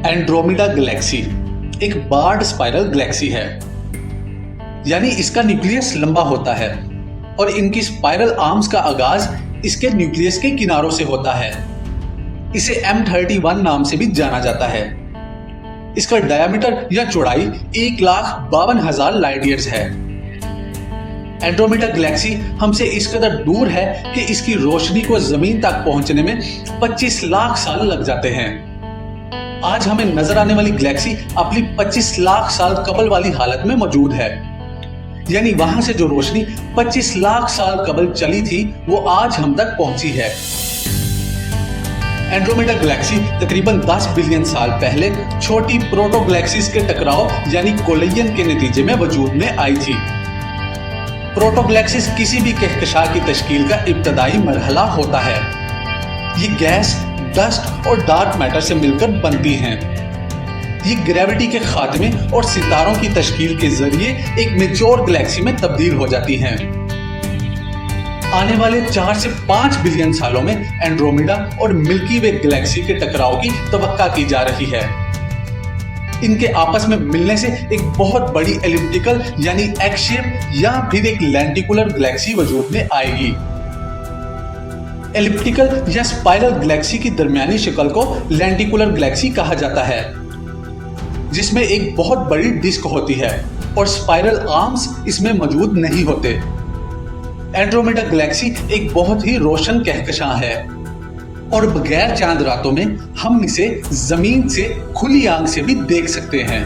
Andromeda Galaxy एक board spiral Galaxy है, यानी इसका न्यूक्लियस लंबा होता है और इनकी स्पाइरल आर्म्स का आगाज इसके न्यूक्लियस के किनारों से होता है। इसे M31 नाम से भी जाना जाता है। इसका डायमीटर या चौड़ाई 1,52,000 लाइट ईयर्स है। एंड्रोमेडा गैलेक्सी हमसे इस कदर दूर है कि इसकी रोशनी को जमीन तक पहुंचने में 25 लाख साल लग जाते हैं। आज हमें नजर आने वाली गैलेक्सी अपनी 25 लाख साल कबल वाली हालत में मौजूद है, यानी वहां से जो रोशनी 25 लाख साल कबल चली थी वो आज हम तक पहुंची है। एंड्रोमेडा गैलेक्सी तकरीबन 10 बिलियन साल पहले छोटी प्रोटो गैलेक्सीज के टकराव यानी कोलिजन के नतीजे में वजूद में आई थी। प्रोटो गैलेक्सीज किसी भी कहकशां की तश्कील का इब्तदाई मरहला होता है। ये गैस, डस्ट और डार्क मैटर से मिलकर बनती हैं। ये ग्रेविटी के खात्मे और सितारों की तश्कील के जरिए एक मेच्योर गैलेक्सी में तब्दील हो जाती हैं। आने वाले 4 से 5 बिलियन सालों में एंड्रोमेडा और मिल्की वे गैलेक्सी के टकराव की तवक्का की जा रही है। इनके आपस में मिलने से एक बहुत बड़ी एलिप्टिकल यानी एक्स शेप या फिर एक लेंटिकुलर गैलेक्सी वजूद में आएगी। एलिप्टिकल या स्पाइरल गैलेक्सी की दरमियानी शक्ल को लेंटिकुलर गैलेक्सी कहा जाता है, जिसमें एक बहुत बड़ी डिस्क होती है और स्पाइरल आर्म्स इसमें मौजूद नहीं होते। एंड्रोमेडा गैलेक्सी एक बहुत ही रोशन कहकशां है और बगैर चांद रातों में हम इसे जमीन से खुली आंख से भी देख सकते हैं।